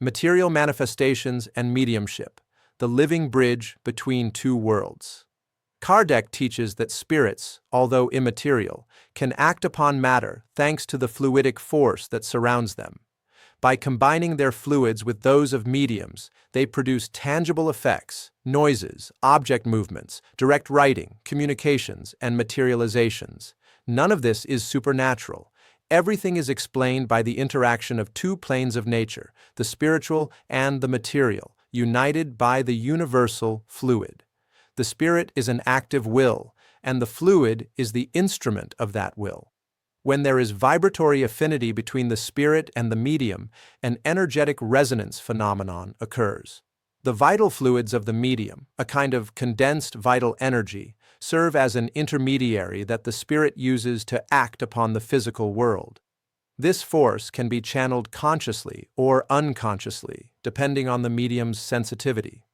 Material manifestations and mediumship, the living bridge between two worlds. Kardec teaches that spirits, although immaterial, can act upon matter thanks to the fluidic force that surrounds them. By combining their fluids with those of mediums, they produce tangible effects, noises, object movements, direct writing, communications, and materializations. None of this is supernatural. Everything is explained by the interaction of two planes of nature, the spiritual and the material, united by the universal fluid. The spirit is an active will, and the fluid is the instrument of that will. When there is vibratory affinity between the spirit and the medium, an energetic resonance phenomenon occurs. The vital fluids of the medium, a kind of condensed vital energy, serve as an intermediary that the spirit uses to act upon the physical world. This force can be channeled consciously or unconsciously, depending on the medium's sensitivity.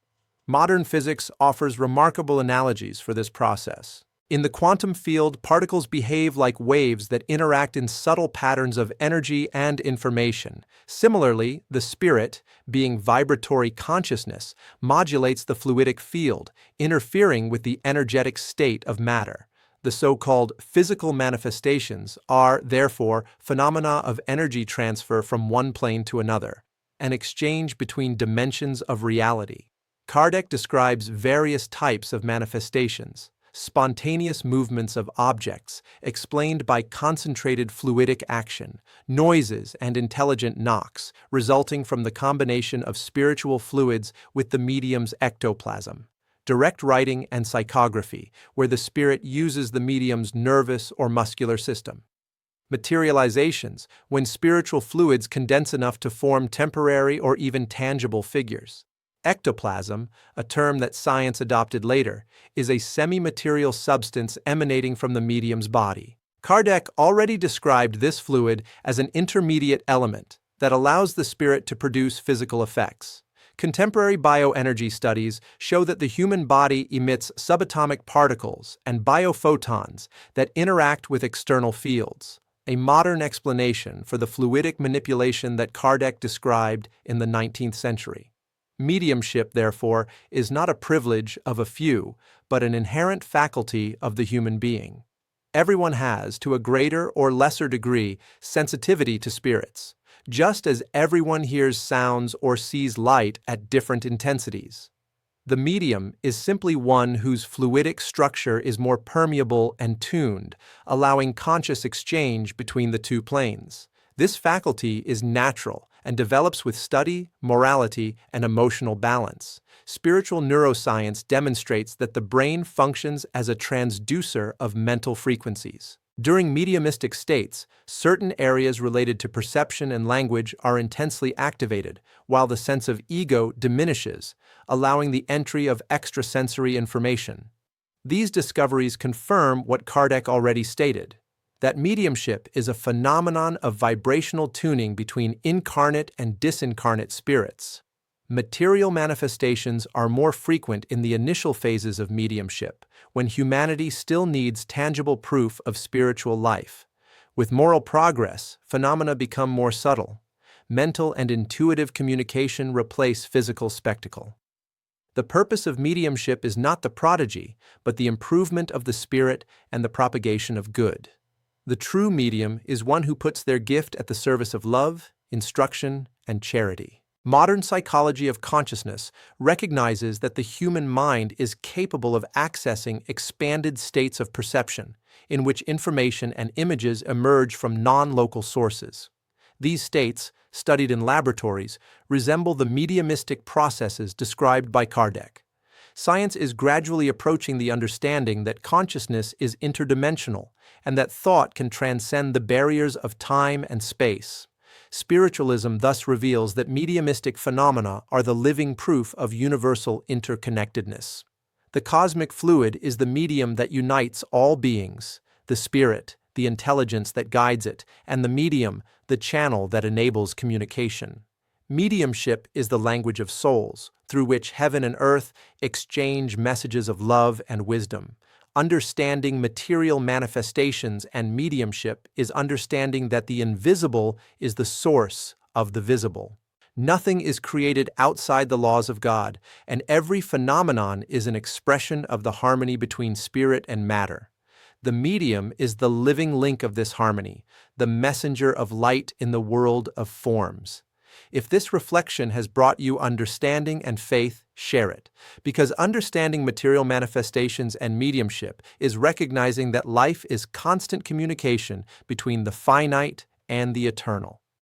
Modern physics offers remarkable analogies for this process. In the quantum field, particles behave like waves that interact in subtle patterns of energy and information. Similarly, the spirit, being vibratory consciousness, modulates the fluidic field, interfering with the energetic state of matter. The so-called physical manifestations are, therefore, phenomena of energy transfer from one plane to another, an exchange between dimensions of reality. Kardec describes various types of manifestations: spontaneous movements of objects, explained by concentrated fluidic action, noises and intelligent knocks, resulting from the combination of spiritual fluids with the medium's ectoplasm, direct writing and psychography, where the spirit uses the medium's nervous or muscular system. Materializations, when spiritual fluids condense enough to form temporary or even tangible figures. Ectoplasm, a term that science adopted later, is a semi-material substance emanating from the medium's body. Kardec already described this fluid as an intermediate element that allows the spirit to produce physical effects. Contemporary bioenergy studies show that the human body emits subatomic particles and biophotons that interact with external fields, a modern explanation for the fluidic manipulation that Kardec described in the 19th century. Mediumship, therefore, is not a privilege of a few, but an inherent faculty of the human being. Everyone has, to a greater or lesser degree, sensitivity to spirits, just as everyone hears sounds or sees light at different intensities. The medium is simply one whose fluidic structure is more permeable and tuned, allowing conscious exchange between the two planes. This faculty is natural and develops with study, morality, and emotional balance. Spiritual neuroscience demonstrates that the brain functions as a transducer of mental frequencies. During mediumistic states, certain areas related to perception and language are intensely activated, while the sense of ego diminishes, allowing the entry of extrasensory information. These discoveries confirm what Kardec already stated, that mediumship is a phenomenon of vibrational tuning between incarnate and disincarnate spirits. Material manifestations are more frequent in the initial phases of mediumship, when humanity still needs tangible proof of spiritual life. With moral progress, phenomena become more subtle. Mental and intuitive communication replace physical spectacle. The purpose of mediumship is not the prodigy, but the improvement of the spirit and the propagation of good. The true medium is one who puts their gift at the service of love, instruction, and charity. Modern psychology of consciousness recognizes that the human mind is capable of accessing expanded states of perception, in which information and images emerge from non-local sources. These states, studied in laboratories, resemble the mediumistic processes described by Kardec. Science is gradually approaching the understanding that consciousness is interdimensional and that thought can transcend the barriers of time and space. Spiritualism thus reveals that mediumistic phenomena are the living proof of universal interconnectedness. The cosmic fluid is the medium that unites all beings, the spirit, the intelligence that guides it, and the medium, the channel that enables communication. Mediumship is the language of souls, through which heaven and earth exchange messages of love and wisdom. Understanding material manifestations and mediumship is understanding that the invisible is the source of the visible. Nothing is created outside the laws of God, and every phenomenon is an expression of the harmony between spirit and matter. The medium is the living link of this harmony, the messenger of light in the world of forms. If this reflection has brought you understanding and faith, share it, because understanding material manifestations and mediumship is recognizing that life is constant communication between the finite and the eternal.